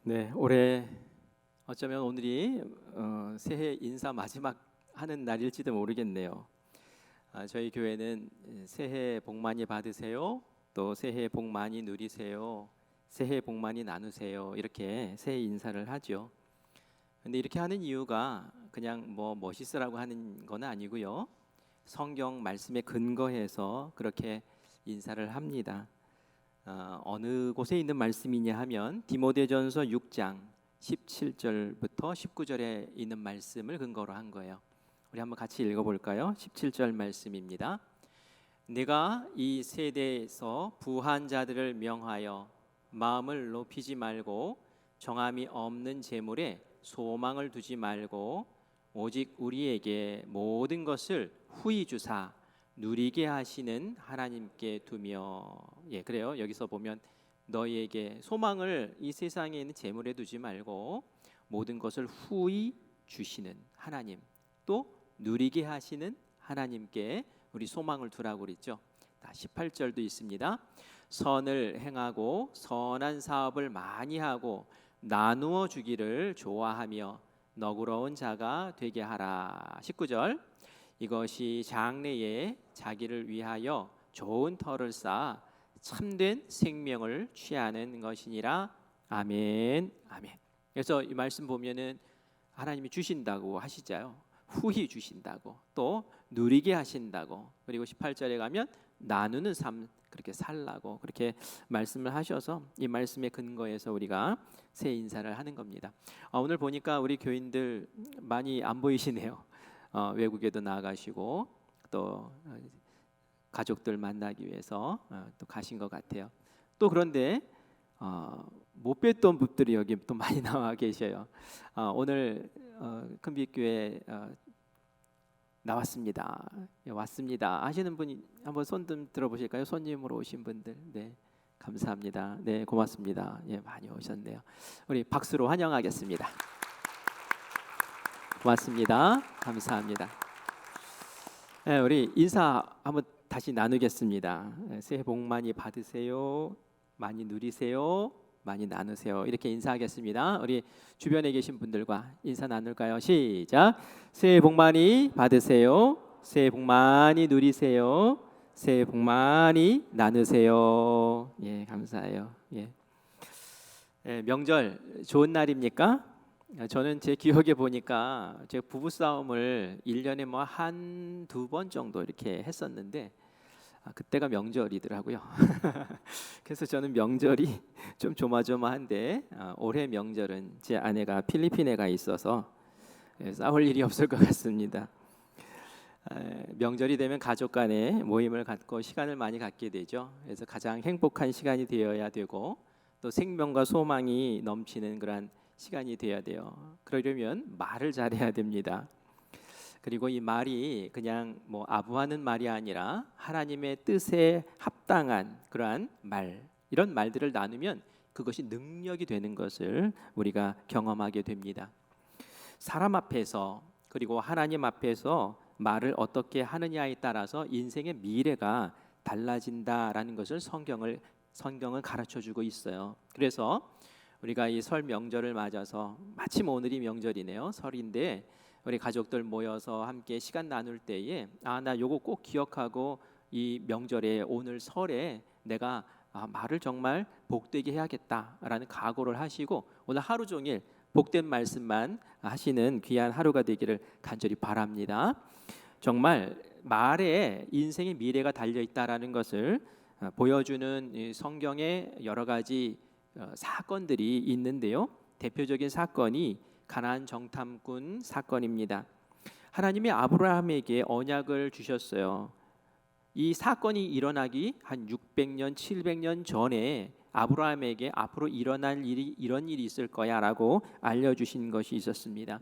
네, 올해 어쩌면 오늘이 새해 인사 마지막 하는 날일지도 모르겠네요. 저희 교회는 새해 복 많이 받으세요. 또 새해 복 많이 누리세요. 새해 복 많이 나누세요. 이렇게 새해 인사를 하죠. 근데 이렇게 하는 이유가 그냥 뭐 멋있으라고 하는 건 아니고요. 성경 말씀에 근거해서 그렇게 인사를 합니다. 어느 곳에 있는 말씀이냐 하면 디모데전서 6장 17절부터 19절에 있는 말씀을 근거로 한 거예요. 우리 한번 같이 읽어볼까요? 17절 말씀입니다. 내가 이 세대에서 부한 자들을 명하여 마음을 높이지 말고 정함이 없는 재물에 소망을 두지 말고 오직 우리에게 모든 것을 후히 주사 누리게 하시는 하나님께 두며. 그래요. 여기서 보면 너희에게 소망을 이 세상에 있는 재물에 두지 말고 모든 것을 후히 주시는 하나님, 또 누리게 하시는 하나님께 우리 소망을 두라고 그랬죠. 18절도 있습니다. 선을 행하고 선한 사업을 많이 하고 나누어 주기를 좋아하며 너그러운 자가 되게 하라. 19절 이것이 장래에 자기를 위하여 좋은 터를 쌓아 참된 생명을 취하는 것이니라. 아멘. 아멘. 그래서 이 말씀 보면은 하나님이 주신다고 하시잖아요. 후히 주신다고, 또 누리게 하신다고, 그리고 18절에 가면 나누는 삶 그렇게 살라고 그렇게 말씀을 하셔서 이 말씀의 근거에서 우리가 새 인사를 하는 겁니다. 오늘 보니까 우리 교인들 많이 안 보이시네요. 외국에도 나가시고 또 가족들 만나기 위해서 또 가신 것 같아요. 또 그런데 못 뵀던 분들이 여기 또 많이 나와 계셔요. 오늘 큰빛교회 나왔습니다. 왔습니다 하시는 분이 한번 손 좀 들어보실까요? 손님으로 오신 분들. 네, 감사합니다. 네, 고맙습니다. 많이 오셨네요. 우리 박수로 환영하겠습니다. 고맙습니다. 감사합니다. 우리 인사 한번 다시 나누겠습니다. 새해 복 많이 받으세요. 많이 누리세요. 많이 나누세요. 이렇게 인사하겠습니다. 우리 주변에 계신 분들과 인사 나눌까요? 시작. 새해 복 많이 받으세요. 새해 복 많이 누리세요. 새해 복 많이 나누세요. 감사해요. 명절 좋은 날입니까? 저는 제 기억에 보니까 제 부부싸움을 1년에 뭐 한두 번 정도 이렇게 했었는데 그때가 명절이더라고요. 그래서 저는 명절이 좀 조마조마한데 올해 명절은 제 아내가 필리핀에 가 있어서 싸울 일이 없을 것 같습니다. 명절이 되면 가족 간의 모임을 갖고 시간을 많이 갖게 되죠. 그래서 가장 행복한 시간이 되어야 되고 또 생명과 소망이 넘치는 그런 시간이 되어야 돼요. 그러려면 말을 잘해야 됩니다. 그리고 이 말이 그냥 뭐 아부하는 말이 아니라 하나님의 뜻에 합당한 그러한 말, 이런 말들을 나누면 그것이 능력이 되는 것을 우리가 경험하게 됩니다. 사람 앞에서 그리고 하나님 앞에서 말을 어떻게 하느냐에 따라서 인생의 미래가 달라진다라는 것을 성경은 가르쳐주고 있어요. 그래서 우리가 이 설 명절을 맞아서 마침 오늘이 명절이네요. 설인데 우리 가족들 모여서 함께 시간 나눌 때에 나 요거 꼭 기억하고 이 명절에 오늘 설에 내가 말을 정말 복되게 해야겠다라는 각오를 하시고 오늘 하루 종일 복된 말씀만 하시는 귀한 하루가 되기를 간절히 바랍니다. 정말 말에 인생의 미래가 달려 있다라는 것을 보여주는 성경의 여러 가지 사건들이 있는데요. 대표적인 사건이 가나안 정탐꾼 사건입니다. 하나님이 아브라함에게 언약을 주셨어요. 이 사건이 일어나기 한 600년, 700년 전에 아브라함에게 앞으로 일어날 일이 이런 일이 있을 거야라고 알려주신 것이 있었습니다.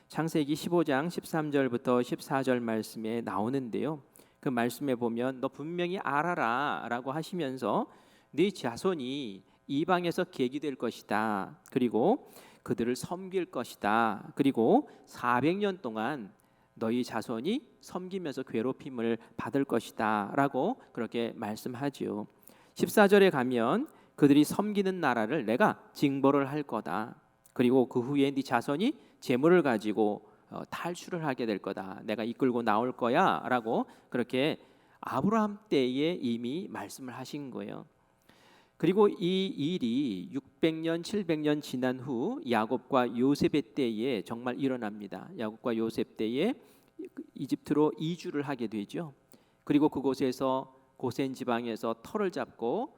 창세기 15장 13절부터 14절 말씀에 나오는데요. 그 말씀에 보면 너 분명히 알아라 라고 하시면서 네 자손이 이방에서 계기될 것이다. 그리고 그들을 섬길 것이다. 그리고 400년 동안 너희 자손이 섬기면서 괴롭힘을 받을 것이다 라고 그렇게 말씀하지요. 14절에 가면 그들이 섬기는 나라를 내가 징벌을 할 거다. 그리고 그 후에 네 자손이 재물을 가지고 탈출을 하게 될 거다. 내가 이끌고 나올 거야라고 그렇게 아브라함 때에 이미 말씀을 하신 거예요. 그리고 이 일이 600년, 700년 지난 후 야곱과 요셉의 때에 정말 일어납니다. 야곱과 요셉 때에 이집트로 이주를 하게 되죠. 그리고 그곳에서 고센 지방에서 터를 잡고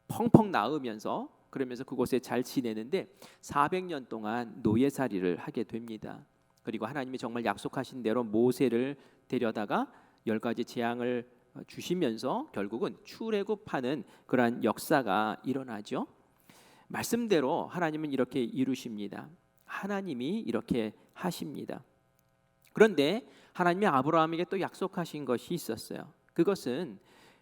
펑펑 나으면서 그러면서 그곳에 잘 지내는데 400년 동안 노예살이를 하게 됩니다. 그리고 하나님이 정말 약속하신 대로 모세를 데려다가 10가지 재앙을 주시면서 결국은 출애굽하는 그러한 역사가 일어나죠. 말씀대로 하나님은 이렇게 이루십니다. 하나님이 이렇게 하십니다. 그런데 하나님이 아브라함에게 또 약속하신 것이 있었어요. 그것은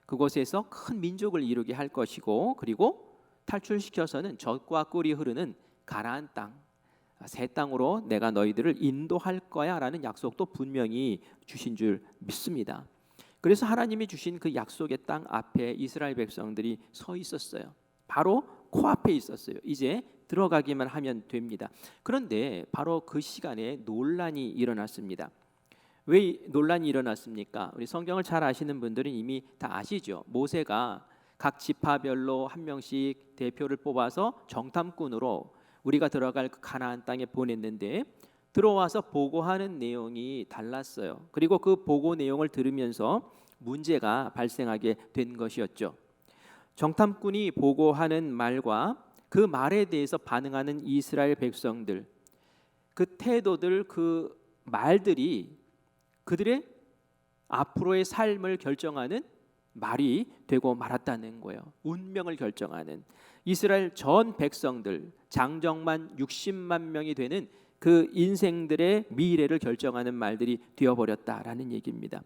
그곳에서 큰 민족을 이루게 할 것이고 그리고 탈출시켜서는 젖과 꿀이 흐르는 가나안 땅, 새 땅으로 내가 너희들을 인도할 거야 라는 약속도 분명히 주신 줄 믿습니다. 그래서 하나님이 주신 그 약속의 땅 앞에 이스라엘 백성들이 서 있었어요. 바로 코앞에 있었어요. 이제 들어가기만 하면 됩니다. 그런데 바로 그 시간에 논란이 일어났습니다. 왜 논란이 일어났습니까? 우리 성경을 잘 아시는 분들은 이미 다 아시죠. 모세가 각 지파별로 한 명씩 대표를 뽑아서 정탐꾼으로 우리가 들어갈 그 가나안 땅에 보냈는데 들어와서 보고하는 내용이 달랐어요. 그리고 그 보고 내용을 들으면서 문제가 발생하게 된 것이었죠. 정탐꾼이 보고하는 말과 그 말에 대해서 반응하는 이스라엘 백성들, 그 태도들, 그 말들이 그들의 앞으로의 삶을 결정하는 말이 되고 말았다는 거예요. 운명을 결정하는 이스라엘 전 백성들, 장정만 60만 명이 되는 그 인생들의 미래를 결정하는 말들이 되어버렸다라는 얘기입니다.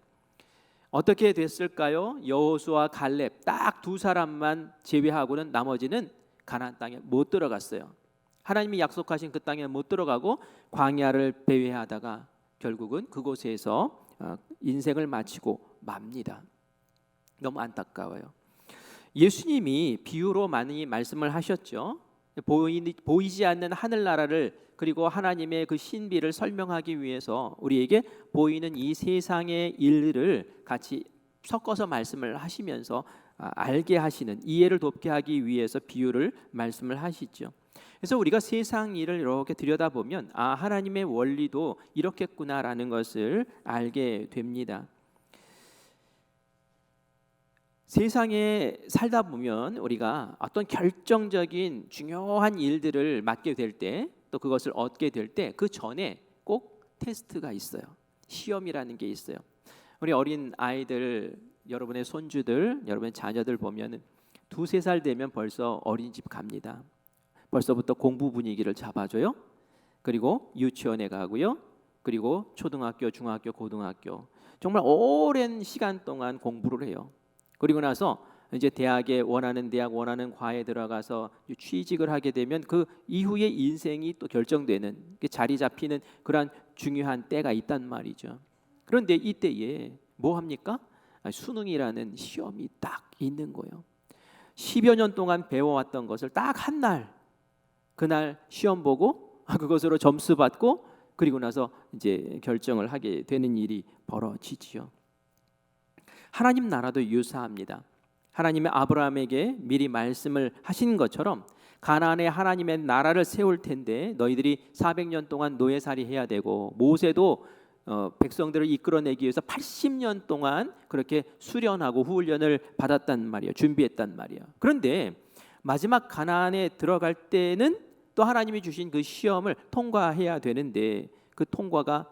어떻게 됐을까요? 여호수아, 갈렙 딱 두 사람만 제외하고는 나머지는 가나안 땅에 못 들어갔어요. 하나님이 약속하신 그 땅에 못 들어가고 광야를 배회하다가 결국은 그곳에서 인생을 마치고 맙니다. 너무 안타까워요. 예수님이 비유로 많이 말씀을 하셨죠. 보이지 않는 하늘나라를 그리고 하나님의 그 신비를 설명하기 위해서 우리에게 보이는 이 세상의 일들을 같이 섞어서 말씀을 하시면서 알게 하시는, 이해를 돕게 하기 위해서 비유를 말씀을 하시죠. 그래서 우리가 세상 일을 이렇게 들여다보면 하나님의 원리도 이렇겠구나라는 것을 알게 됩니다. 세상에 살다 보면 우리가 어떤 결정적인 중요한 일들을 맡게 될 때, 또 그것을 얻게 될 때 그 전에 꼭 테스트가 있어요. 시험이라는 게 있어요. 우리 어린 아이들, 여러분의 손주들, 여러분의 자녀들 보면 2-3살 되면 벌써 어린이집 갑니다. 벌써부터 공부 분위기를 잡아줘요. 그리고 유치원에 가고요. 그리고 초등학교, 중학교, 고등학교 정말 오랜 시간 동안 공부를 해요. 그리고 나서 이제 대학에 원하는 대학, 원하는 과에 들어가서 취직을 하게 되면 그 이후의 인생이 또 결정되는, 자리 잡히는 그러한 중요한 때가 있단 말이죠. 그런데 이때에 뭐 합니까? 수능이라는 시험이 딱 있는 거예요. 10여 년 동안 배워왔던 것을 딱 한 날, 그날 시험 보고 그것으로 점수 받고 그리고 나서 이제 결정을 하게 되는 일이 벌어지지요. 하나님 나라도 유사합니다. 하나님의 아브라함에게 미리 말씀을 하신 것처럼 가나안에 하나님의 나라를 세울 텐데 너희들이 400년 동안 노예살이 해야 되고, 모세도 백성들을 이끌어내기 위해서 80년 동안 그렇게 수련하고 훈련을 받았단 말이에요. 준비했단 말이에요. 그런데 마지막 가나안에 들어갈 때는 또 하나님이 주신 그 시험을 통과해야 되는데, 그 통과가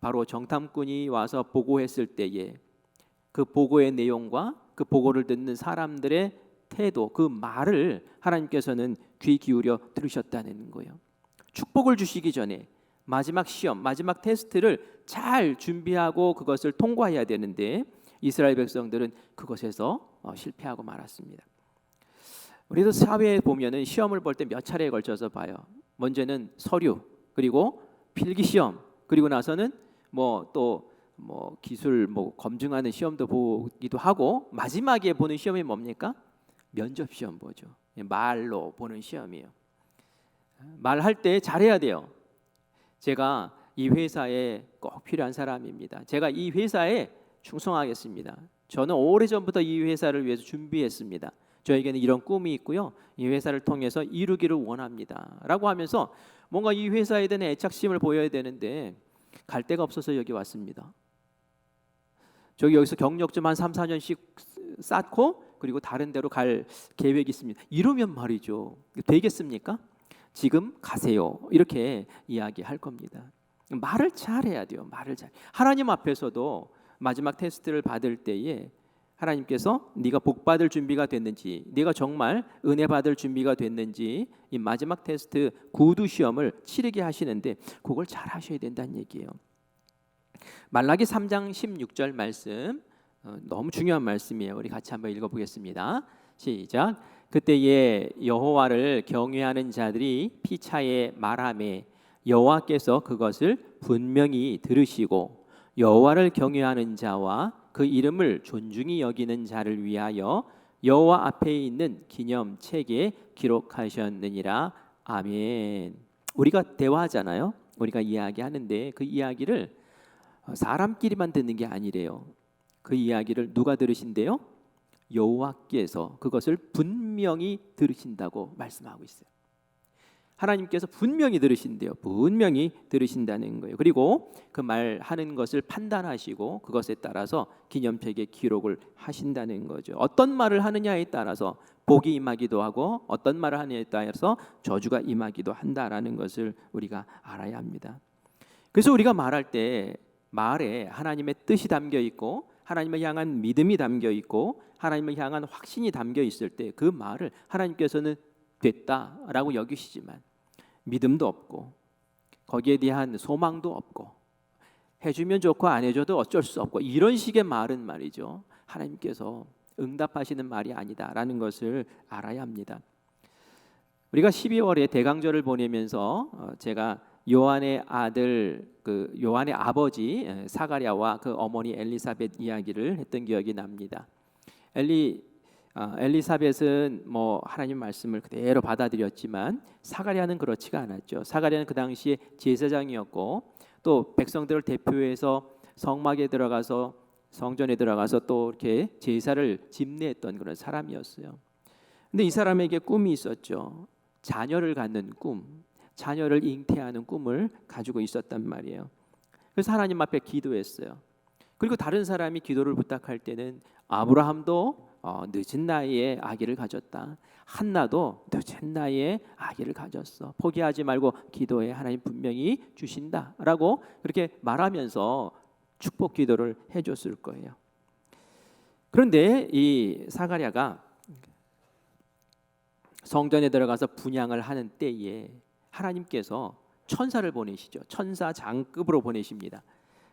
바로 정탐꾼이 와서 보고했을 때에 그 보고의 내용과 그 보고를 듣는 사람들의 태도, 그 말을 하나님께서는 귀 기울여 들으셨다는 거예요. 축복을 주시기 전에 마지막 시험, 마지막 테스트를 잘 준비하고 그것을 통과해야 되는데 이스라엘 백성들은 그것에서 실패하고 말았습니다. 우리도 사회에 보면은 시험을 볼 때 몇 차례에 걸쳐서 봐요. 먼저는 서류, 그리고 필기 시험, 그리고 나서는 또 기술 검증하는 시험도 보기도 하고, 마지막에 보는 시험이 뭡니까? 면접 시험 보죠. 말로 보는 시험이에요. 말할 때 잘해야 돼요. 제가 이 회사에 꼭 필요한 사람입니다. 제가 이 회사에 충성하겠습니다. 저는 오래전부터 이 회사를 위해서 준비했습니다. 저에게는 이런 꿈이 있고요. 이 회사를 통해서 이루기를 원합니다. 라고 하면서 뭔가 이 회사에 대한 애착심을 보여야 되는데 갈 데가 없어서 여기 왔습니다. 여기서 경력 좀 한 3, 4년씩 쌓고 그리고 다른 데로 갈 계획이 있습니다. 이러면 말이죠. 되겠습니까? 지금 가세요. 이렇게 이야기할 겁니다. 말을 잘해야 돼요. 말을 잘. 하나님 앞에서도 마지막 테스트를 받을 때에 하나님께서 네가 복 받을 준비가 됐는지, 네가 정말 은혜 받을 준비가 됐는지 이 마지막 테스트 구두 시험을 치르게 하시는데 그걸 잘 하셔야 된다는 얘기예요. 말라기 3장 16절 말씀 너무 중요한 말씀이에요. 우리 같이 한번 읽어보겠습니다. 시작. 그때에 여호와를 경외하는 자들이 피차에 말하매 여호와께서 그것을 분명히 들으시고 여호와를 경외하는 자와 그 이름을 존중히 여기는 자를 위하여 여호와 앞에 있는 기념책에 기록하셨느니라. 아멘. 우리가 대화하잖아요. 우리가 이야기하는데 그 이야기를 사람끼리만 듣는 게 아니래요. 그 이야기를 누가 들으신대요? 여호와께서 그것을 분명히 들으신다고 말씀하고 있어요. 하나님께서 분명히 들으신대요. 분명히 들으신다는 거예요. 그리고 그 말하는 것을 판단하시고 그것에 따라서 기념책에 기록을 하신다는 거죠. 어떤 말을 하느냐에 따라서 복이 임하기도 하고 어떤 말을 하느냐에 따라서 저주가 임하기도 한다라는 것을 우리가 알아야 합니다. 그래서 우리가 말할 때 말에 하나님의 뜻이 담겨 있고 하나님을 향한 믿음이 담겨 있고 하나님을 향한 확신이 담겨 있을 때 그 말을 하나님께서는 됐다라고 여기시지만 믿음도 없고 거기에 대한 소망도 없고 해주면 좋고 안 해줘도 어쩔 수 없고 이런 식의 말은 말이죠. 하나님께서 응답하시는 말이 아니다라는 것을 알아야 합니다. 우리가 12월에 대강절을 보내면서 제가 요한의 아들 요한의 아버지 사가랴와 그 어머니 엘리사벳 이야기를 했던 기억이 납니다. 엘리사벳은 뭐 하나님 말씀을 그대로 받아들였지만 사가랴는 그렇지가 않았죠. 사가랴는 그 당시에 제사장이었고 또 백성들을 대표해서 성막에 들어가서 성전에 들어가서 또 이렇게 제사를 집례했던 그런 사람이었어요. 근데 이 사람에게 꿈이 있었죠. 자녀를 갖는 꿈, 자녀를 잉태하는 꿈을 가지고 있었단 말이에요. 그래서 하나님 앞에 기도했어요. 그리고 다른 사람이 기도를 부탁할 때는 아브라함도 늦은 나이에 아기를 가졌다. 한나도 늦은 나이에 아기를 가졌어. 포기하지 말고 기도해. 하나님 분명히 주신다라고 그렇게 말하면서 축복 기도를 해줬을 거예요. 그런데 이 사가랴가 성전에 들어가서 분향을 하는 때에 하나님께서 천사를 보내시죠. 천사 장급으로 보내십니다.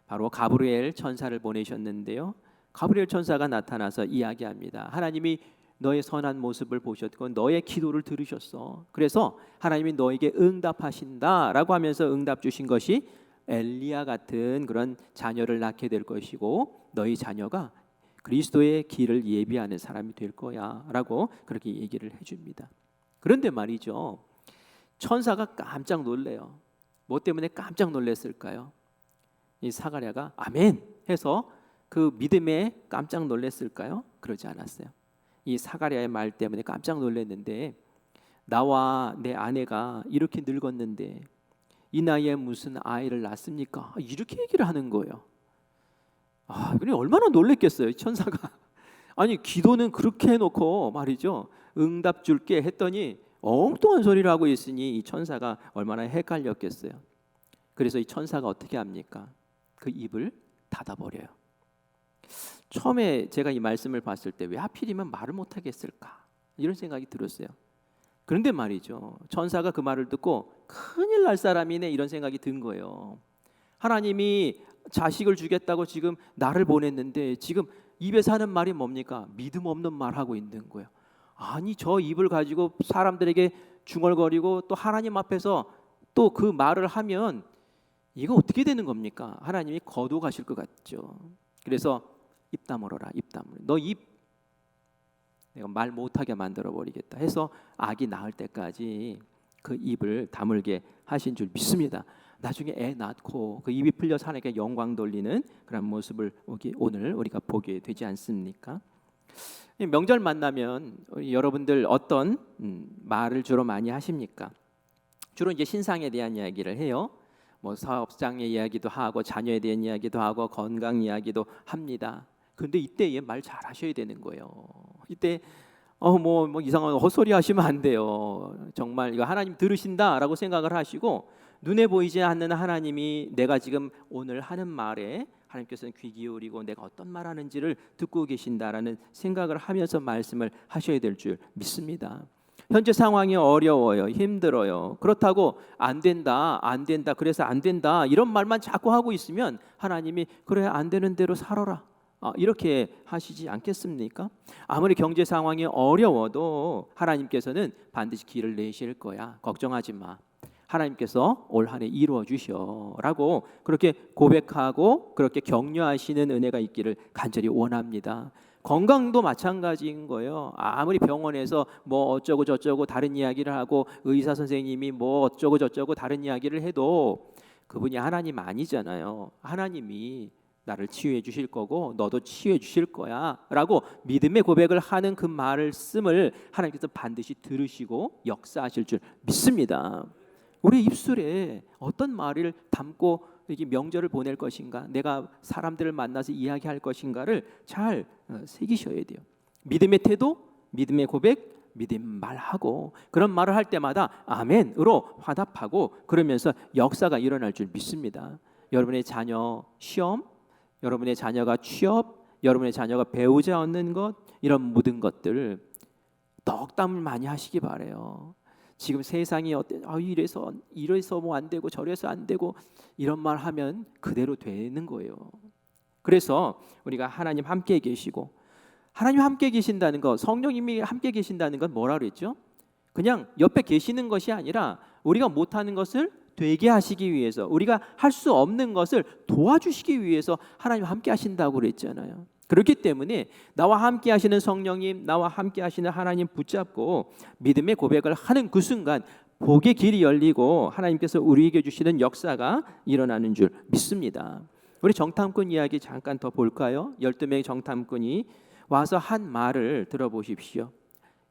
바로 가브리엘 천사를 보내셨는데요. 가브리엘 천사가 나타나서 이야기합니다. 하나님이 너의 선한 모습을 보셨고 너의 기도를 들으셨어. 그래서 하나님이 너에게 응답하신다라고 하면서 응답 주신 것이 엘리야 같은 그런 자녀를 낳게 될 것이고 너희 자녀가 그리스도의 길을 예비하는 사람이 될 거야라고 그렇게 얘기를 해줍니다. 그런데 말이죠. 천사가 깜짝 놀래요. 뭐 때문에 깜짝 놀랐을까요? 이 사가랴가 아멘 해서 그 믿음에 깜짝 놀랐을까요? 그러지 않았어요. 이 사가랴의 말 때문에 깜짝 놀랐는데 나와 내 아내가 이렇게 늙었는데 이 나이에 무슨 아이를 낳습니까? 이렇게 얘기를 하는 거예요. 그래 얼마나 놀랬겠어요, 천사가. 아니 기도는 그렇게 해놓고 말이죠. 응답 줄게 했더니 엉뚱한 소리를 하고 있으니 이 천사가 얼마나 헷갈렸겠어요. 그래서 이 천사가 어떻게 합니까? 그 입을 닫아버려요. 처음에 제가 이 말씀을 봤을 때 왜 하필이면 말을 못하겠을까 이런 생각이 들었어요. 그런데 말이죠. 천사가 그 말을 듣고 큰일 날 사람이네 이런 생각이 든 거예요. 하나님이 자식을 주겠다고 지금 나를 보냈는데 지금 입에서 하는 말이 뭡니까? 믿음 없는 말하고 있는 거예요. 아니 저 입을 가지고 사람들에게 중얼거리고 또 하나님 앞에서 또 그 말을 하면 이거 어떻게 되는 겁니까? 하나님이 거두어 가실 것 같죠. 그래서 입 다물어라. 입 다물어. 너 입 내가 말 못하게 만들어 버리겠다 해서 아기 낳을 때까지 그 입을 다물게 하신 줄 믿습니다. 나중에 애 낳고 그 입이 풀려서 하나님께 영광 돌리는 그런 모습을 오늘 우리가 보게 되지 않습니까? 명절 만나면 여러분들 어떤 말을 주로 많이 하십니까? 주로 이제 신상에 대한 이야기를 해요. 뭐 사업장의 이야기도 하고 자녀에 대한 이야기도 하고 건강 이야기도 합니다. 그런데 이때에 말 잘하셔야 되는 거예요. 이때 뭐 이상한 헛소리 하시면 안 돼요. 정말 이거 하나님 들으신다라고 생각을 하시고 눈에 보이지 않는 하나님이 내가 지금 오늘 하는 말에 하나님께서는 귀 기울이고 내가 어떤 말 하는지를 듣고 계신다라는 생각을 하면서 말씀을 하셔야 될 줄 믿습니다. 현재 상황이 어려워요. 힘들어요. 그렇다고 안 된다. 그래서 안 된다. 이런 말만 자꾸 하고 있으면 하나님이 그래 안 되는 대로 살아라. 이렇게 하시지 않겠습니까? 아무리 경제 상황이 어려워도 하나님께서는 반드시 길을 내실 거야. 걱정하지 마. 하나님께서 올 한 해 이루어 주셔라고 그렇게 고백하고 그렇게 격려하시는 은혜가 있기를 간절히 원합니다. 건강도 마찬가지인 거예요. 아무리 병원에서 뭐 어쩌고 저쩌고 다른 이야기를 하고 의사 선생님이 뭐 어쩌고 저쩌고 다른 이야기를 해도 그분이 하나님 아니잖아요. 하나님이 나를 치유해 주실 거고 너도 치유해 주실 거야 라고 믿음의 고백을 하는 그 말씀을 하나님께서 반드시 들으시고 역사하실 줄 믿습니다. 우리 입술에 어떤 말을 담고 이렇게 명절을 보낼 것인가, 내가 사람들을 만나서 이야기할 것인가를 잘 새기셔야 돼요. 믿음의 태도, 믿음의 고백, 믿음 말하고 그런 말을 할 때마다 아멘으로 화답하고 그러면서 역사가 일어날 줄 믿습니다. 여러분의 자녀 시험, 여러분의 자녀가 취업, 여러분의 자녀가 배우자 얻는 것, 이런 모든 것들 덕담을 많이 하시기 바라요. 지금 세상이 어때? 이래서 뭐 안 되고 저래서 안 되고 이런 말 하면 그대로 되는 거예요. 그래서 우리가 하나님 함께 계시고 하나님 함께 계신다는 것, 성령님이 함께 계신다는 건 뭐라 그랬죠? 그냥 옆에 계시는 것이 아니라 우리가 못하는 것을 되게 하시기 위해서, 우리가 할 수 없는 것을 도와주시기 위해서 하나님 함께 하신다고 그랬잖아요. 그렇기 때문에 나와 함께 하시는 성령님, 나와 함께 하시는 하나님 붙잡고 믿음의 고백을 하는 그 순간 복의 길이 열리고 하나님께서 우리에게 주시는 역사가 일어나는 줄 믿습니다. 우리 정탐꾼 이야기 잠깐 더 볼까요? 12명의 정탐꾼이 와서 한 말을 들어보십시오.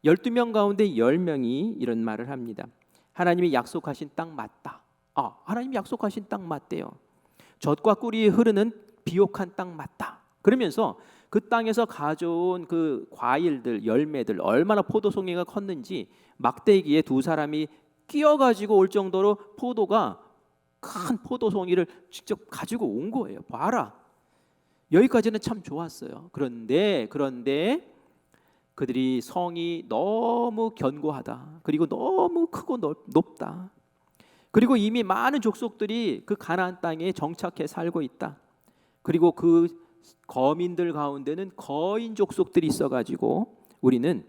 12명 가운데 10명이 이런 말을 합니다. 하나님이 약속하신 땅 맞다. 하나님이 약속하신 땅 맞대요. 젖과 꿀이 흐르는 비옥한 땅 맞다. 그러면서 그 땅에서 가져온 그 과일들, 열매들 얼마나 포도송이가 컸는지 막대기에 두 사람이 끼어가지고 올 정도로 포도가 큰 포도송이를 직접 가지고 온 거예요. 봐라. 여기까지는 참 좋았어요. 그런데 그들이 성이 너무 견고하다. 그리고 너무 크고 높다. 그리고 이미 많은 족속들이 그 가나안 땅에 정착해 살고 있다. 그리고 그 거민들 가운데는 거인 족속들이 있어가지고 우리는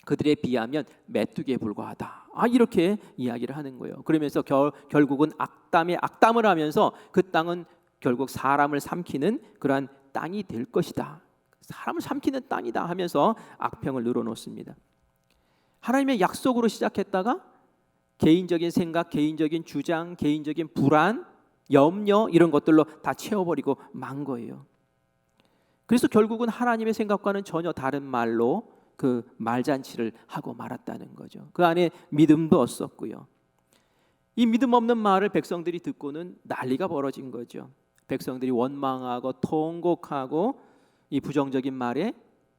그들에 비하면 메뚜기에 불과하다. 이렇게 이야기를 하는 거예요. 그러면서 결국은 악담에 악담을 하면서 그 땅은 결국 사람을 삼키는 그러한 땅이 될 것이다. 사람을 삼키는 땅이다 하면서 악평을 늘어놓습니다. 하나님의 약속으로 시작했다가 개인적인 생각, 개인적인 주장, 개인적인 불안, 염려 이런 것들로 다 채워버리고 만 거예요. 그래서 결국은 하나님의 생각과는 전혀 다른 말로 그 말잔치를 하고 말았다는 거죠. 그 안에 믿음도 없었고요. 이 믿음 없는 말을 백성들이 듣고는 난리가 벌어진 거죠. 백성들이 원망하고 통곡하고 이 부정적인 말에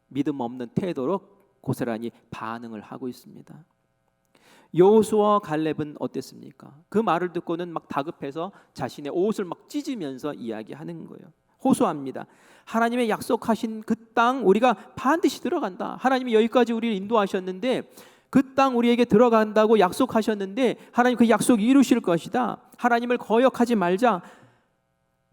믿음 없는 태도로 고스란히 반응을 하고 있습니다. 여호수아와 갈렙은 어땠습니까? 그 말을 듣고는 막 다급해서 자신의 옷을 막 찢으면서 이야기하는 거예요. 호소합니다. 하나님의 약속하신 그 땅 우리가 반드시 들어간다. 하나님이 여기까지 우리를 인도하셨는데 그 땅 우리에게 들어간다고 약속하셨는데 하나님 그 약속 이루실 것이다. 하나님을 거역하지 말자.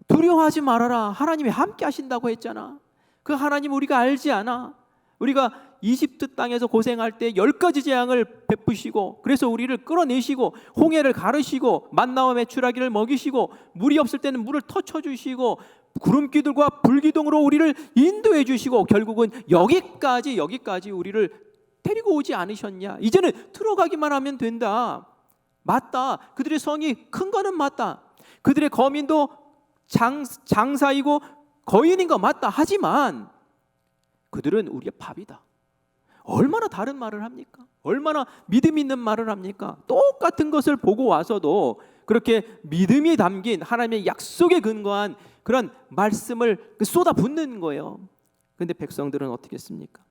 두려워하지 말아라. 하나님이 함께 하신다고 했잖아. 그 하나님 우리가 알지 않아? 우리가 이집트 땅에서 고생할 때 10가지 재앙을 베푸시고 그래서 우리를 끌어내시고 홍해를 가르시고 만나와 메추라기를 먹이시고 물이 없을 때는 물을 터쳐주시고 구름기둥과 불기둥으로 우리를 인도해 주시고 결국은 여기까지 우리를 데리고 오지 않으셨냐? 이제는 들어가기만 하면 된다. 맞다. 그들의 성이 큰 거는 맞다. 그들의 거민도 장사이고 거인인 거 맞다. 하지만 그들은 우리의 밥이다. 얼마나 다른 말을 합니까? 얼마나 믿음 있는 말을 합니까? 똑같은 것을 보고 와서도 그렇게 믿음이 담긴 하나님의 약속에 근거한 그런 말씀을 쏟아붓는 거예요. 그런데 백성들은 어떻게 했습니까?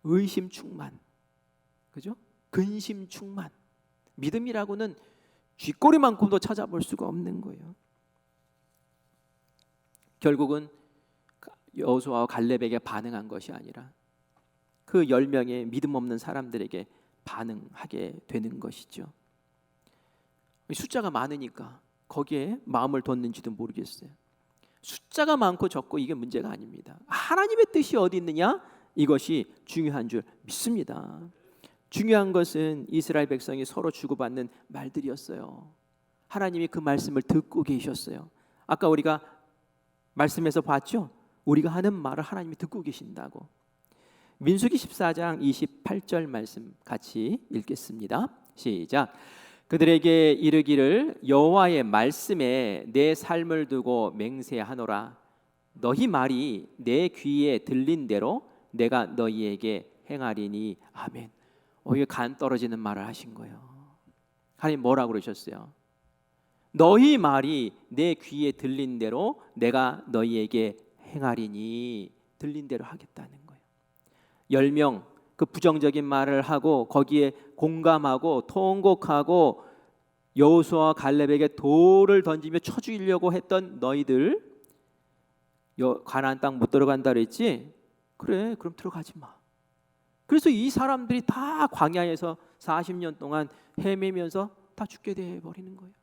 의심 충만, 그죠? 근심 충만. 믿음이라고는 쥐꼬리만큼도 찾아볼 수가 없는 거예요. 결국은 여호수아와 갈렙에게 반응한 것이 아니라 그 10명의 믿음 없는 사람들에게 반응하게 되는 것이죠. 숫자가 많으니까 거기에 마음을 뒀는지도 모르겠어요. 숫자가 많고 적고 이게 문제가 아닙니다. 하나님의 뜻이 어디 있느냐? 이것이 중요한 줄 믿습니다. 중요한 것은 이스라엘 백성이 서로 주고받는 말들이었어요. 하나님이 그 말씀을 듣고 계셨어요. 아까 우리가 말씀에서 봤죠? 우리가 하는 말을 하나님이 듣고 계신다고. 민수기 14장 28절 말씀 같이 읽겠습니다. 시작. 그들에게 이르기를 여호와의 말씀에 내 삶을 두고 맹세하노라. 너희 말이 내 귀에 들린 대로 내가 너희에게 행하리니. 아멘. 이게 간 떨어지는 말을 하신 거예요. 하나님 뭐라고 그러셨어요? 너희 말이 내 귀에 들린 대로 내가 너희에게 행하리니. 들린 대로 하겠다는 거예요. 10명 그 부정적인 말을 하고 거기에 공감하고 통곡하고 여호수아와 갈렙에게 돌을 던지며 쳐 죽이려고 했던 너희들, 가나안 땅 못 들어간다 그랬지? 그래, 그럼 들어가지 마. 그래서 이 사람들이 다 광야에서 40년 동안 헤매면서 다 죽게 돼 버리는 거예요.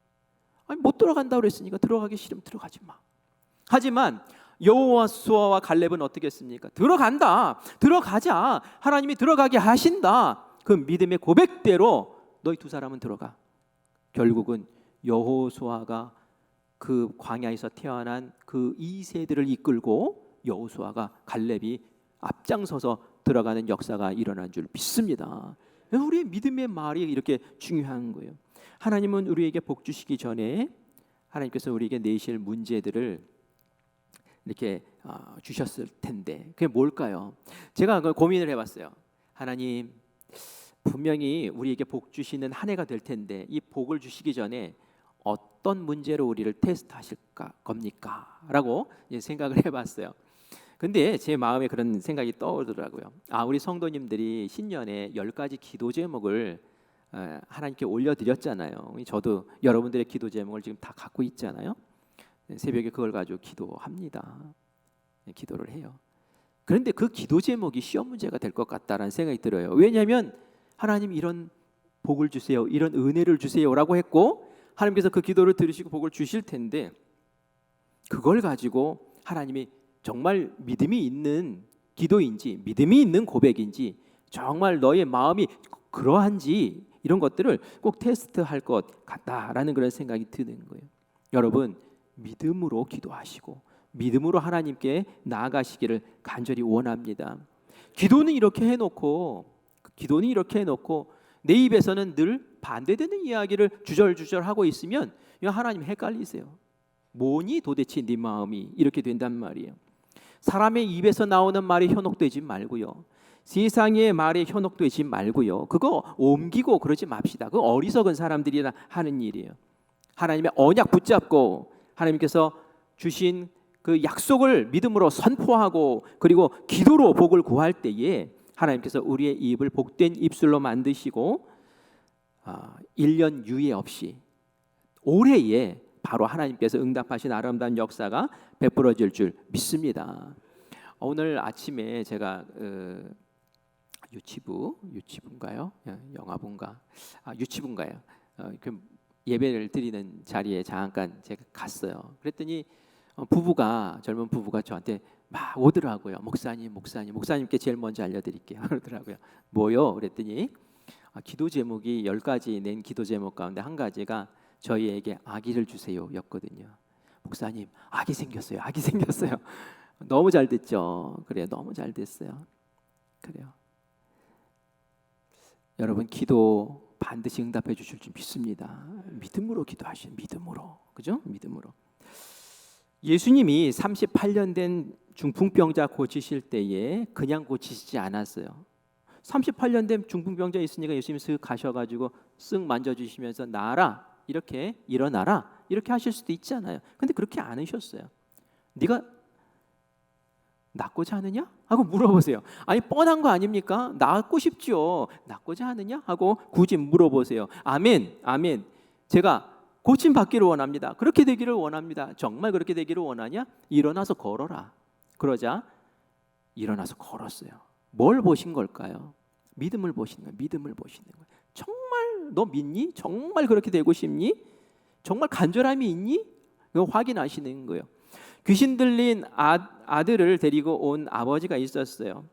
아니, 못 들어간다 그랬으니까 들어가기 싫으면 들어가지 마. 하지만 여호수아와 갈렙은 어떻게 했습니까? 들어간다, 들어가자, 하나님이 들어가게 하신다. 그 믿음의 고백대로 너희 두 사람은 들어가. 결국은 여호수아가 그 광야에서 태어난 그 2세들을 이끌고 여호수아가 갈렙이 앞장서서 들어가는 역사가 일어난 줄 믿습니다. 우리의 믿음의 말이 이렇게 중요한 거예요. 하나님은 우리에게 복 주시기 전에 하나님께서 우리에게 내실 문제들을 이렇게 주셨을 텐데 그게 뭘까요? 제가 그걸 고민을 해봤어요. 하나님, 분명히 우리에게 복 주시는 한 해가 될 텐데 이 복을 주시기 전에 어떤 문제로 우리를 테스트하실 겁니까? 라고 생각을 해봤어요. 근데 제 마음에 그런 생각이 떠오르더라고요. 우리 성도님들이 신년에 10가지 기도 제목을 하나님께 올려드렸잖아요. 저도 여러분들의 기도 제목을 지금 다 갖고 있잖아요. 새벽에 그걸 가지고 기도합니다. 기도를 해요. 그런데 그 기도 제목이 시험 문제가 될 것 같다라는 생각이 들어요. 왜냐하면 하나님 이런 복을 주세요, 이런 은혜를 주세요라고 했고 하나님께서 그 기도를 들으시고 복을 주실 텐데 그걸 가지고 하나님이 정말 믿음이 있는 기도인지 믿음이 있는 고백인지 정말 너의 마음이 그러한지 이런 것들을 꼭 테스트할 것 같다라는 그런 생각이 드는 거예요. 여러분, 믿음으로 기도하시고 믿음으로 하나님께 나아가시기를 간절히 원합니다. 기도는 이렇게 해놓고 내 입에서는 늘 반대되는 이야기를 주절주절 하고 있으면 하나님 헷갈리세요. 뭐니 도대체 네 마음이 이렇게 된단 말이에요. 사람의 입에서 나오는 말이 현혹되지 말고요. 세상의 말에 현혹되지 말고요. 그거 옮기고 그러지 맙시다. 그거 어리석은 사람들이나 하는 일이에요. 하나님의 언약 붙잡고 하나님께서 주신 그 약속을 믿음으로 선포하고 그리고 기도로 복을 구할 때에 하나님께서 우리의 입을 복된 입술로 만드시고 1년 유예 없이 올해에 바로 하나님께서 응답하신 아름다운 역사가 베풀어질 줄 믿습니다. 오늘 아침에 제가 유치부인가요? 영화부인가? 유치부인가요? 그 예배를 드리는 자리에 잠깐 제가 갔어요. 그랬더니 젊은 부부가 저한테 막 오더라고요. 목사님께 제일 먼저 알려드릴게요. 그러더라고요. 뭐요? 그랬더니 기도 제목이 10가지 낸 기도 제목 가운데 한 가지가 저희에게 아기를 주세요 였거든요. 목사님, 아기 생겼어요. 아기 생겼어요. 너무 잘 됐죠. 그래요. 너무 잘 됐어요. 그래요. 여러분, 기도 반드시 응답해 주실 줄 믿습니다. 믿음으로 기도하시는, 믿음으로. 그죠? 믿음으로. 예수님이 38년 된 중풍병자 고치실 때에 그냥 고치시지 않았어요. 38년 된 중풍병자 있으니까 예수님이 쓱 가셔가지고 쓱 만져주시면서 나아라, 이렇게 일어나라, 이렇게 하실 수도 있잖아요. 근데 그렇게 안 하셨어요. 네가 낫고자 하느냐? 하고 물어보세요. 아니, 뻔한 거 아닙니까? 낫고 싶죠. 낫고자 하느냐? 하고 굳이 물어보세요. 아멘, 아멘. 제가 고침 받기를 원합니다. 그렇게 되기를 원합니다. 정말 그렇게 되기를 원하냐? 일어나서 걸어라. 그러자 일어나서 걸었어요. 뭘 보신 걸까요? 믿음을 보시는 거예요. 믿음을 보시는 거예요. 정말 너 믿니? 정말 그렇게 되고 싶니? 정말 간절함이 있니? 이거 확인하시는 거예요. 귀신 들린 아들을 데리고 온 아버지가 있었어요.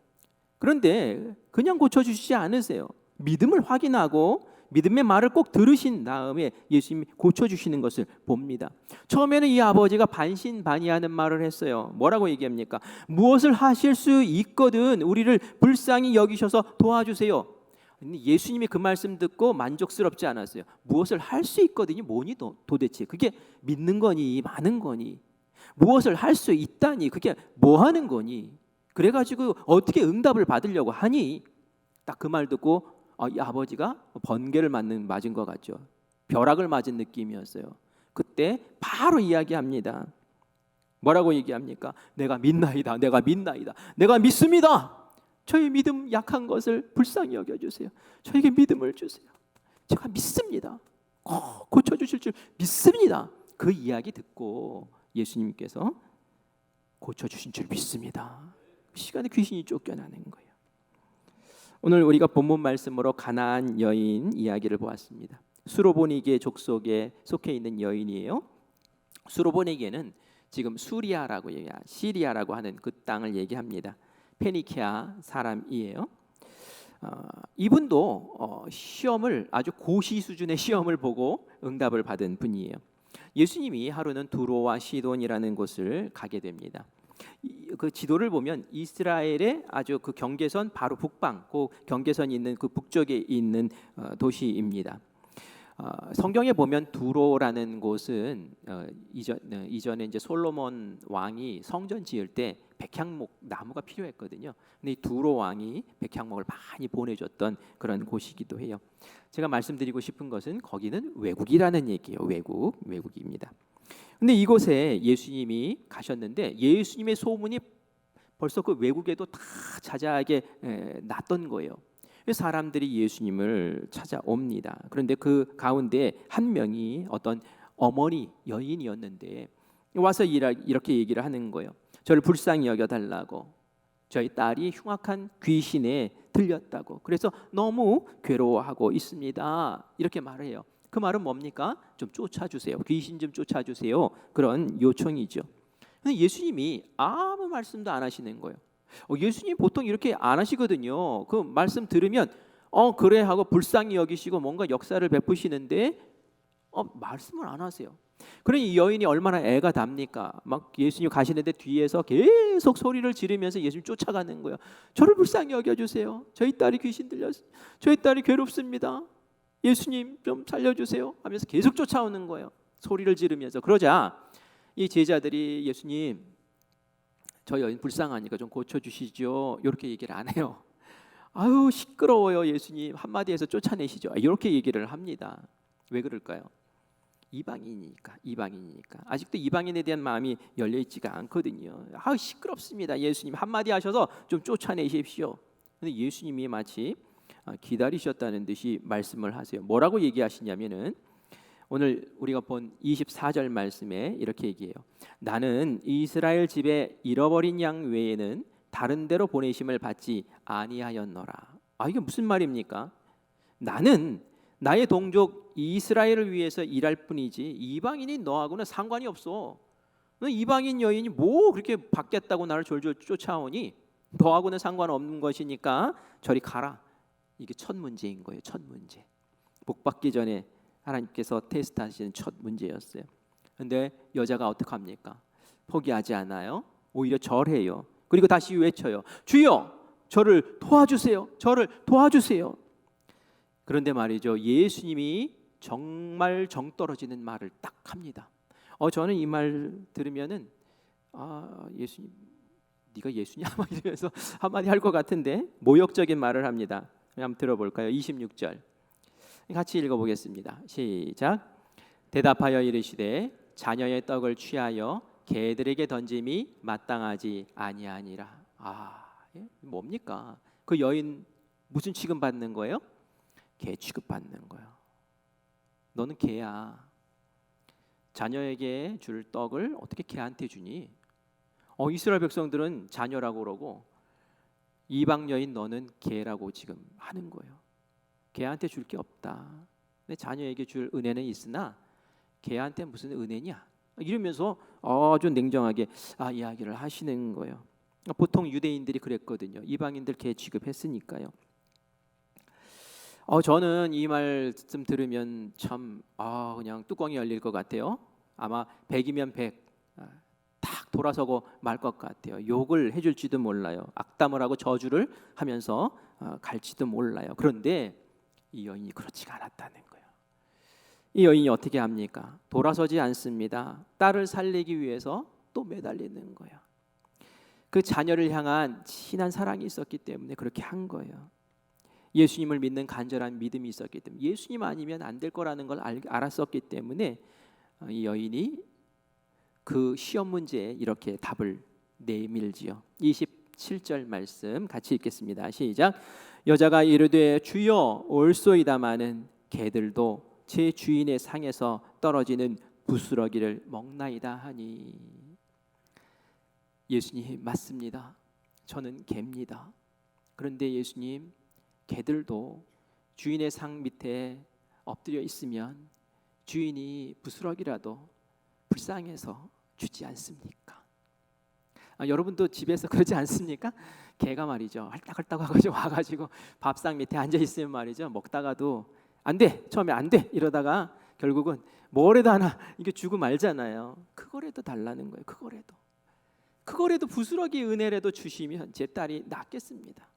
그런데 그냥 고쳐주시지 않으세요. 믿음을 확인하고 믿음의 말을 꼭 들으신 다음에 예수님이 고쳐주시는 것을 봅니다. 처음에는 이 아버지가 반신반의하는 말을 했어요. 뭐라고 얘기합니까? 무엇을 하실 수 있거든 우리를 불쌍히 여기셔서 도와주세요. 근데 예수님이 그 말씀 듣고 만족스럽지 않았어요. 무엇을 할 수 있거든이 뭐니 도대체? 그게 믿는 거니 많은 거니? 무엇을 할 수 있다니 그게 뭐 하는 거니? 그래가지고 어떻게 응답을 받으려고 하니? 딱 그 말 듣고 이 아버지가 번개를 맞은 것 같죠. 벼락을 맞은 느낌이었어요. 그때 바로 이야기합니다. 뭐라고 얘기합니까? 내가 믿나이다. 내가 믿나이다. 내가 믿습니다. 저희 믿음 약한 것을 불쌍히 여겨주세요. 저에게 믿음을 주세요. 제가 믿습니다. 고쳐주실 줄 믿습니다. 그 이야기 듣고 예수님께서 고쳐주신 줄 믿습니다. 그 시간에 귀신이 쫓겨나는 거예요. 오늘 우리가 본문 말씀으로 가나안 여인 이야기를 보았습니다. 수로보니게 족속에 속해 있는 여인이에요. 수로보니게는 지금 수리아라고 시리아라고 하는 그 땅을 얘기합니다. 페니키아 사람이에요. 이분도 시험을 아주 고시 수준의 시험을 보고 응답을 받은 분이에요. 예수님이 하루는 두로와 시돈이라는 곳을 가게 됩니다. 그 지도를 보면 이스라엘의 아주 그 경계선 바로 북방, 그 경계선이 있는 그 북쪽에 있는 도시입니다. 성경에 보면 두로라는 곳은 이전에 이제 솔로몬 왕이 성전 지을 때 백향목 나무가 필요했거든요. 근데 이 두로 왕이 백향목을 많이 보내줬던 그런 곳이기도 해요. 제가 말씀드리고 싶은 것은 거기는 외국이라는 얘기예요. 외국입니다. 근데 이곳에 예수님이 가셨는데 예수님의 소문이 벌써 그 외국에도 다 자자하게 났던 거예요. 사람들이 예수님을 찾아옵니다. 그런데 그 가운데 한 명이 어떤 어머니 여인이었는데 와서 이렇게 얘기를 하는 거예요. 저를 불쌍히 여겨달라고. 저희 딸이 흉악한 귀신에 들렸다고. 그래서 너무 괴로워하고 있습니다. 이렇게 말해요. 그 말은 뭡니까? 좀 쫓아주세요. 귀신 좀 쫓아주세요. 그런 요청이죠. 근데 예수님이 아무 말씀도 안 하시는 거예요. 예수님 보통 이렇게 안 하시거든요. 그 말씀 들으면 그래 하고 불쌍히 여기시고 뭔가 역사를 베푸시는데 말씀을 안 하세요. 그러니 이 여인이 얼마나 애가 답니까? 막 예수님 가시는데 뒤에서 계속 소리를 지르면서 예수님 쫓아가는 거예요. 저를 불쌍히 여겨주세요. 저희 딸이 귀신 들렸어요. 저희 딸이 괴롭습니다. 예수님 좀 살려주세요 하면서 계속 쫓아오는 거예요. 소리를 지르면서. 그러자 이 제자들이 예수님 저 여인 불쌍하니까 좀 고쳐주시죠. 이렇게 얘기를 안 해요. 아유 시끄러워요 예수님 한마디 해서 쫓아내시죠. 이렇게 얘기를 합니다. 왜 그럴까요? 이방인이니까. 아직도 이방인에 대한 마음이 열려있지가 않거든요. 아유 시끄럽습니다 예수님 한마디 하셔서 좀 쫓아내십시오. 근데 예수님이 마치 기다리셨다는 듯이 말씀을 하세요. 뭐라고 얘기하시냐면은 오늘 우리가 본 24절 말씀에 이렇게 얘기해요. 나는 이스라엘 집에 잃어버린 양 외에는 다른 데로 보내심을 받지 아니하였노라. 이게 무슨 말입니까? 나는 나의 동족 이스라엘을 위해서 일할 뿐이지 이방인인 너하고는 상관이 없어. 너 이방인 여인이 뭐 그렇게 받겠다고 나를 졸졸 쫓아오니? 너하고는 상관없는 것이니까 저리 가라. 이게 첫 문제인 거예요. 첫 문제. 복 받기 전에 하나님께서 테스트하시는 첫 문제였어요. 근데 여자가 어떡합니까? 포기하지 않아요. 오히려 절해요. 그리고 다시 외쳐요. 주여, 저를 도와주세요. 저를 도와주세요. 그런데 말이죠, 예수님이 정말 정 떨어지는 말을 딱 합니다. 저는 이 말 들으면은 예수님, 네가 예수냐? 막 이러면서 한마디 할 것 같은데 모욕적인 말을 합니다. 한번 들어볼까요? 26절 같이 읽어보겠습니다. 시작. 대답하여 이르시되 자녀의 떡을 취하여 개들에게 던짐이 마땅하지 아니하니라. 뭡니까? 그 여인 무슨 취급 받는 거예요? 개 취급 받는 거예요. 너는 개야. 자녀에게 줄 떡을 어떻게 개한테 주니? 이스라엘 백성들은 자녀라고 그러고 이방 여인 너는 개라고 지금 하는 거예요. 개한테 줄 게 없다. 내 자녀에게 줄 은혜는 있으나 개한테 무슨 은혜냐? 이러면서 아주 냉정하게 이야기를 하시는 거예요. 보통 유대인들이 그랬거든요. 이방인들 개 취급했으니까요. 저는 이 말씀 들으면 참 그냥 뚜껑이 열릴 것 같아요. 아마 100이면 100 딱 돌아서고 말 것 같아요. 욕을 해줄지도 몰라요. 악담을 하고 저주를 하면서 갈지도 몰라요. 그런데 이 여인이 그렇지가 않았다는 거예요. 이 여인이 어떻게 합니까? 돌아서지 않습니다. 딸을 살리기 위해서 또 매달리는 거예요. 그 자녀를 향한 진한 사랑이 있었기 때문에 그렇게 한 거예요. 예수님을 믿는 간절한 믿음이 있었기 때문에, 예수님 아니면 안 될 거라는 걸 알았었기 때문에 이 여인이 그 시험 문제에 이렇게 답을 내밀지요. 27절 말씀 같이 읽겠습니다. 시작. 여자가 이르되 주여 올소이다마는 개들도 제 주인의 상에서 떨어지는 부스러기를 먹나이다 하니. 예수님, 맞습니다. 저는 개입니다. 그런데 예수님, 개들도 주인의 상 밑에 엎드려 있으면 주인이 부스러기라도 불쌍해서 주지 않습니까? 여러분도 집에서 그러지 않습니까? 개가 말이죠, 헐떡헐떡 와가지고 밥상 밑에 앉아 있으면 말이죠, 먹다가도 안 돼, 처음에 안 돼 이러다가 결국은 뭐래도 하나 이게 주고 말잖아요. 그거라도 달라는 거예요. 그거라도 부스러기 은혜라도 주시면 제 딸이 낫겠습니다.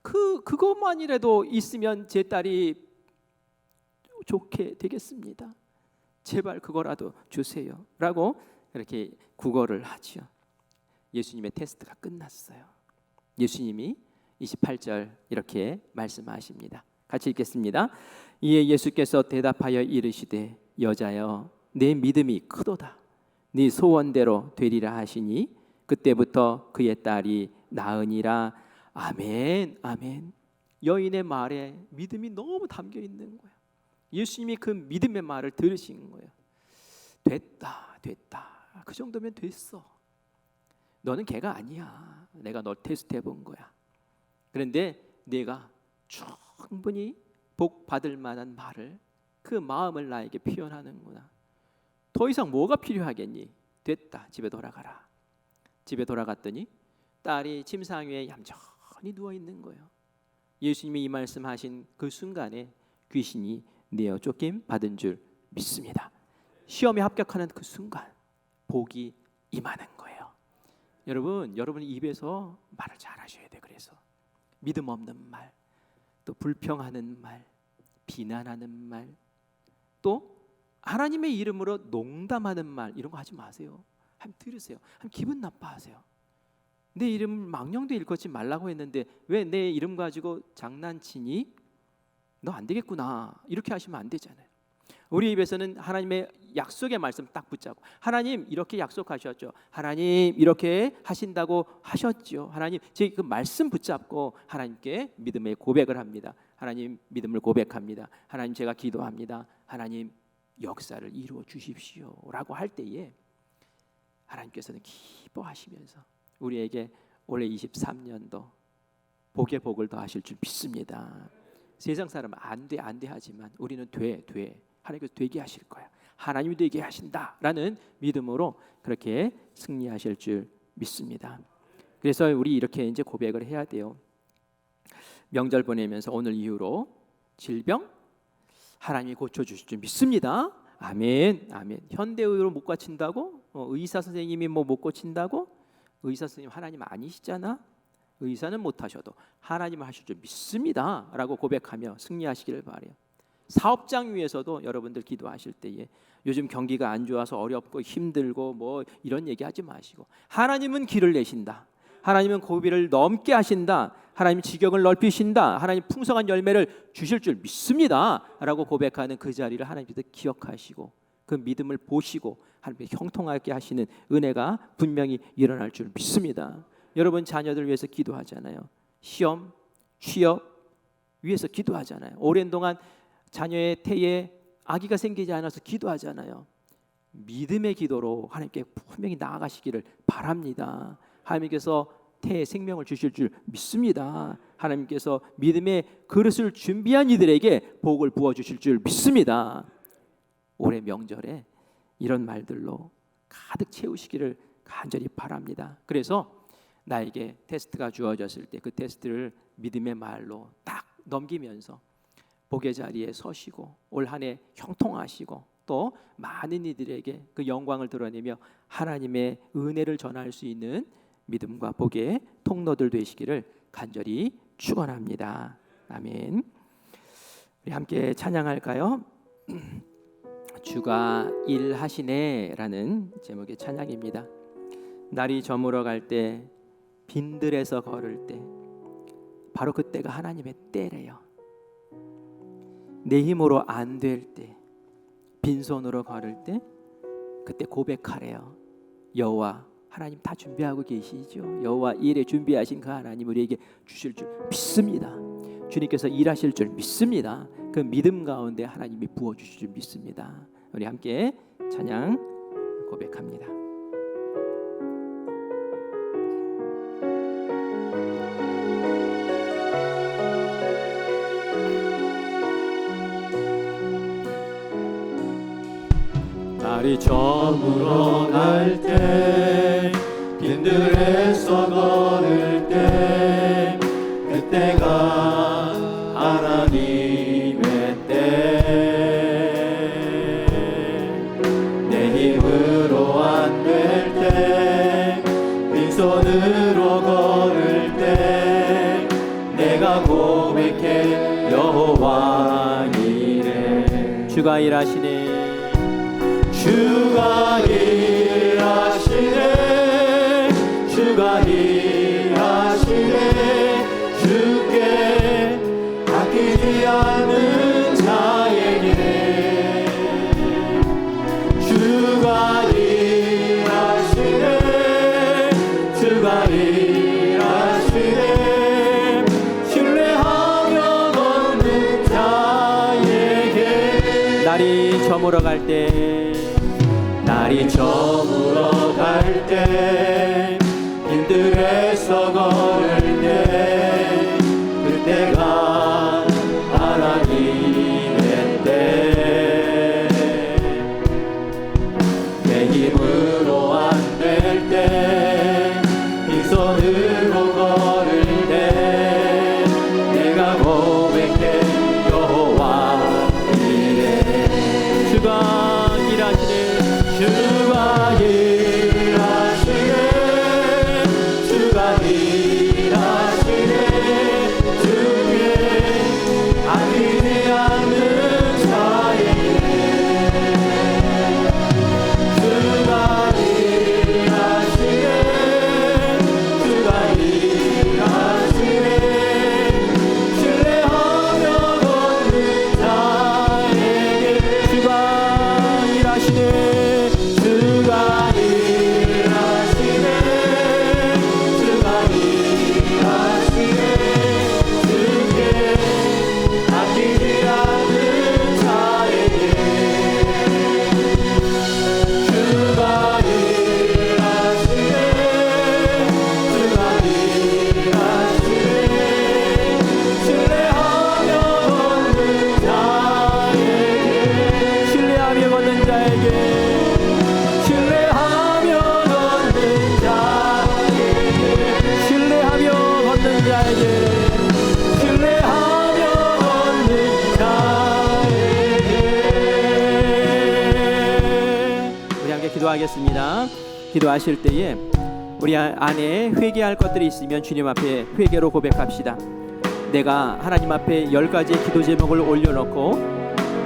그것만이라도 있으면 제 딸이 좋게 되겠습니다. 제발 그거라도 주세요 라고 이렇게 구걸을 하죠. 예수님의 테스트가 끝났어요. 예수님이 28절 이렇게 말씀하십니다. 같이 읽겠습니다. 이에 예수께서 대답하여 이르시되 여자여 내 믿음이 크도다. 네 소원대로 되리라 하시니 그때부터 그의 딸이 나으니라. 아멘, 아멘. 여인의 말에 믿음이 너무 담겨 있는 거예요. 예수님이 그 믿음의 말을 들으신 거예요. 됐다. 그 정도면 됐어. 너는 개가 아니야. 내가 널 테스트해 본 거야. 그런데 네가 충분히 복 받을 만한 말을, 그 마음을 나에게 표현하는구나. 더 이상 뭐가 필요하겠니? 됐다. 집에 돌아가라. 집에 돌아갔더니 딸이 침상 위에 얌전히 누워 있는 거예요. 예수님이 이 말씀하신 그 순간에 귀신이 내어 쫓김 받은 줄 믿습니다. 시험에 합격하는 그 순간 복이 임하는 거예요. 여러분 입에서 말을 잘 하셔야 돼요. 그래서 믿음 없는 말, 또 불평하는 말, 비난하는 말, 또 하나님의 이름으로 농담하는 말, 이런 거 하지 마세요. 한번 들으세요. 한번 기분 나빠하세요. 내 이름 망령도 일컫지 말라고 했는데 왜 내 이름 가지고 장난치니? 너 안 되겠구나. 이렇게 하시면 안 되잖아요. 우리 입에서는 하나님의 약속의 말씀 딱 붙잡고, 하나님 이렇게 약속하셨죠. 하나님 이렇게 하신다고 하셨죠. 하나님 제 그 말씀 붙잡고 하나님께 믿음의 고백을 합니다. 하나님 믿음을 고백합니다. 하나님 제가 기도합니다. 하나님 역사를 이루어 주십시오라고 할 때에 하나님께서는 기뻐하시면서 우리에게 올해 23년도 복의 복을 더하실 줄 믿습니다. 세상 사람은 안 돼 하지만 우리는 돼. 하나님께서 되게 하실 거야. 하나님이 되게 하신다라는 믿음으로 그렇게 승리하실 줄 믿습니다. 그래서 우리 이렇게 이제 고백을 해야 돼요. 명절 보내면서 오늘 이후로 질병 하나님이 고쳐주실 줄 믿습니다. 아멘, 아멘. 현대의로 못 고친다고? 의사 선생님이 뭐 못 고친다고? 의사 선생님 하나님 아니시잖아. 의사는 못 하셔도 하나님을 하실 줄 믿습니다 라고 고백하며 승리하시기를 바라요. 사업장 위에서도 여러분들 기도하실 때에 요즘 경기가 안 좋아서 어렵고 힘들고 뭐 이런 얘기하지 마시고, 하나님은 길을 내신다, 하나님은 고비를 넘게 하신다, 하나님 지경을 넓히신다, 하나님 풍성한 열매를 주실 줄 믿습니다 라고 고백하는 그 자리를 하나님께서 기억하시고 그 믿음을 보시고 하나님께 형통하게 하시는 은혜가 분명히 일어날 줄 믿습니다. 여러분 자녀들 위해서 기도하잖아요. 시험, 취업 위해서 기도하잖아요. 오랜 동안 자녀의 태에 아기가 생기지 않아서 기도하잖아요. 믿음의 기도로 하나님께 분명히 나아가시기를 바랍니다. 하나님께서 태에 생명을 주실 줄 믿습니다. 하나님께서 믿음의 그릇을 준비한 이들에게 복을 부어주실 줄 믿습니다. 올해 명절에 이런 말들로 가득 채우시기를 간절히 바랍니다. 그래서 나에게 테스트가 주어졌을 때 그 테스트를 믿음의 말로 딱 넘기면서 복의 자리에 서시고 올 한 해 형통하시고 또 많은 이들에게 그 영광을 드러내며 하나님의 은혜를 전할 수 있는 믿음과 복의 통로들 되시기를 간절히 축원합니다. 아멘. 우리 함께 찬양할까요? 주가 일하시네라는 제목의 찬양입니다. 날이 저물어 갈 때, 빈들에서 걸을 때, 바로 그때가 하나님의 때래요. 내 힘으로 안 될 때, 빈손으로 걸을 때, 그때 고백하래요. 여호와 하나님 다 준비하고 계시죠. 여호와 일에 준비하신 그 하나님 우리에게 주실 줄 믿습니다. 주님께서 일하실 줄 믿습니다. 그 믿음 가운데 하나님이 부어주실 줄 믿습니다. 우리 함께 찬양 고백합니다. 날이 저물어 갈 때, 빈들에서 걸을 때, 그때가 하나님의 때. 내 힘으로 안 될 때, 빈손으로 걸을 때, 내가 고백해 여호와 이래. 주가 일하시네. 주가 일하시네. 주가 일하시네. 주께 아끼지 않는 자에게 주가 일하시네. 주가 일하시네. 신뢰하며 걷는 자에게. 날이 저물어 갈 때, 날이 저물어 갈 때, 빈들에서 걸을 때, 그때가 하나님의 때. 내 힘으로 안 될 때, 빈손으로 걸을 때, 내가 고백해 여호와 이래. 주가 일하시네. 주가 일하시네. 주가 일하시네. 기도하겠습니다. 기도하실 때에 우리 안에 회개할 것들이 있으면 주님 앞에 회개로 고백합시다. 내가 하나님 앞에 10가지의 기도 제목을 올려놓고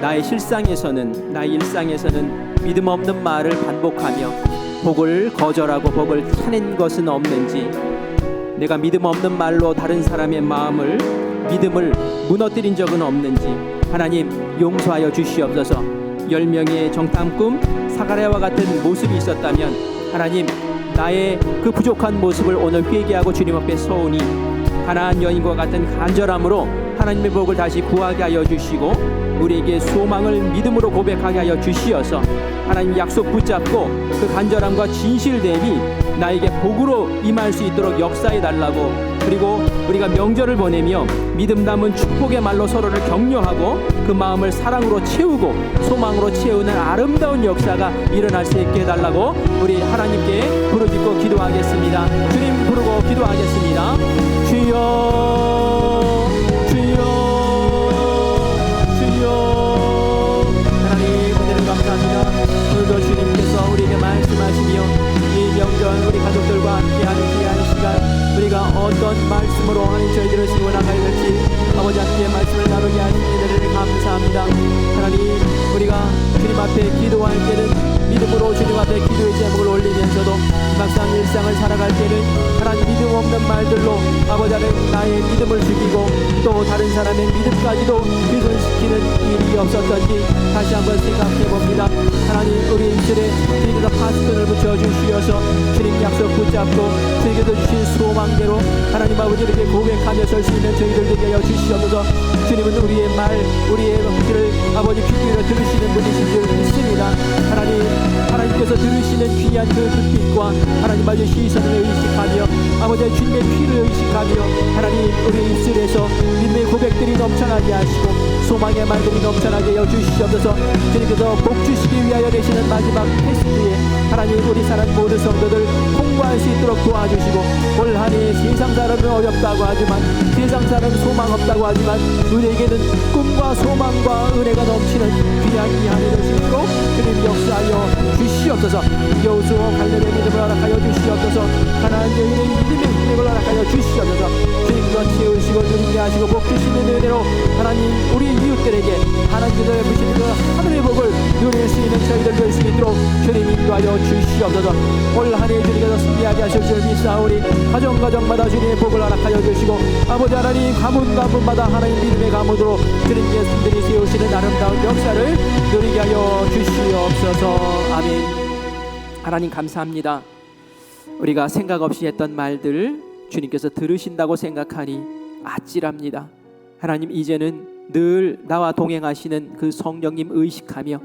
나의 일상에서는 믿음 없는 말을 반복하며 복을 거절하고 복을 차는 것은 없는지, 내가 믿음 없는 말로 다른 사람의 믿음을 무너뜨린 적은 없는지 하나님 용서하여 주시옵소서. 10명의 정탐 꿈 사가랴와 같은 모습이 있었다면 하나님 나의 그 부족한 모습을 오늘 회개하고 주님 앞에 서오니 가나안 여인과 같은 간절함으로 하나님의 복을 다시 구하게 하여 주시고 우리에게 소망을 믿음으로 고백하게 하여 주시어서 하나님 약속 붙잡고 그 간절함과 진실됨이 나에게 복으로 임할 수 있도록 역사해 달라고, 그리고 우리가 명절을 보내며 믿음 담은 축복의 말로 서로를 격려하고 그 마음을 사랑으로 채우고 소망으로 채우는 아름다운 역사가 일어날 수 있게 해달라고 우리 하나님께 부르짖고 기도하겠습니다. 주님 부르고 기도하겠습니다. 주여 주여 주여. 하나님 은혜를 감사합니다. 오늘도 주님께서 우리에게 말씀하시며 이 명절 우리 가족들과 함께하는 귀한 시간, 우리가 어떤 말씀으로 하나님 저희들을 세워 나가야 될지 아버지 함께 말씀을 나누게 하신 은혜를 감사합니다. 하나님 우리가 주님 앞에 기도할 때는 믿음으로 주님 앞에 기도의 제목을 올리면서도 막상 일상을 살아갈 때는 하나님 믿음 없는 말들로 아버지 안에 나의 믿음을 죽이고 또 다른 사람의 믿음까지도 훼손시키는 일이 없었던지 다시 한번 생각해 봅니다. 하나님 우리 입술에 주님께서 파수꾼을 붙여주시어서 주님 약속 붙잡고 주님께서 주신 소망대로 하나님 아버지 이렇게 고백하며 설 수 있는 저희들 되게 하여 주시옵소서. 주님은 우리의 길을 아버지 귀 기울여 들으시는 분이신 줄 믿습니다. 하나님께서 들으시는 귀한 그 빛과 하나님 아버지 시선을 의식하며 아버지 주님의 피를 의식하며 하나님 우리 입술에서 믿음의 고백들이 넘쳐나게 하시고 소망의 말들이 넘쳐나게 하여 주시옵소서. 주님께서 복 주시기 위하여 되시는 마지막 테스트에 하나님 우리 사랑 모든 성도들 통과할 수 있도록 도와주시고, 올 한 해 세상 사람은 어렵다고 하지만 세상 사람은 소망 없다고 하지만 우리에게는 꿈과 소망과 은혜가 넘치는 귀한 이 한 해 될 수 있도록 주님 역사하여 주시옵소서. 여호수아 갈렙의 믿음을 허락하여 주시옵소서. 가나안 여인의 믿음의 힘을 허락하여 주시옵소서. 주님과 채우시고 누리게 하시고 복 주시는 은혜로 하나님 우리 이웃들에게 하나님께서 베푸시는 그 하늘의 복을 누릴 수 있는 저희들 될 수 있도록 주님 인도하여 주시옵소서. 올 한 해 주님께서 승리하게 하실 줄 믿사오니 가정마다 주님의 복을 허락하여 주시고 아버지 하나님 가문마다 하나님 믿음의 가문으로 주님께 손들이 세우시는 아름다운 역사를 누리게 하여 주시옵소서. 아멘. 하나님 감사합니다. 우리가 생각 없이 했던 말들 주님께서 들으신다고 생각하니 아찔합니다. 하나님 이제는 늘 나와 동행하시는 그 성령님 의식하며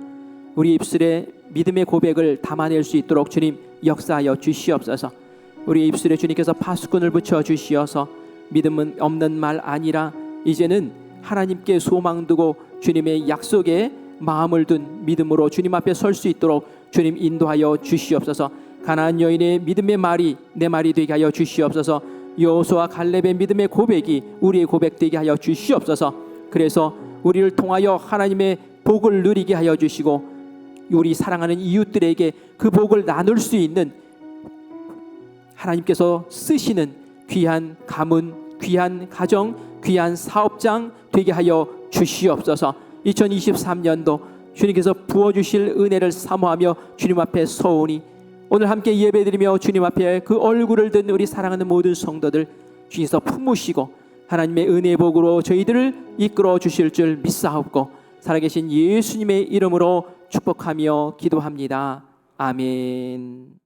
우리 입술에 믿음의 고백을 담아낼 수 있도록 주님 역사하여 주시옵소서. 우리 입술에 주님께서 파수꾼을 붙여 주시어서 믿음은 없는 말 아니라 이제는 하나님께 소망 두고 주님의 약속에 마음을 둔 믿음으로 주님 앞에 설 수 있도록 주님 인도하여 주시옵소서. 가나안 여인의 믿음의 말이 내 말이 되게 하여 주시옵소서. 여호수아 갈렙의 믿음의 고백이 우리의 고백 되게 하여 주시옵소서. 그래서 우리를 통하여 하나님의 복을 누리게 하여 주시고 우리 사랑하는 이웃들에게 그 복을 나눌 수 있는 하나님께서 쓰시는 귀한 가문, 귀한 가정, 귀한 사업장 되게 하여 주시옵소서. 2023년도 주님께서 부어주실 은혜를 사모하며 주님 앞에 서오니 오늘 함께 예배드리며 주님 앞에 그 얼굴을 든 우리 사랑하는 모든 성도들 주님께서 품으시고 하나님의 은혜의 복으로 저희들을 이끌어 주실 줄 믿사옵고 살아계신 예수님의 이름으로 축복하며 기도합니다. 아멘.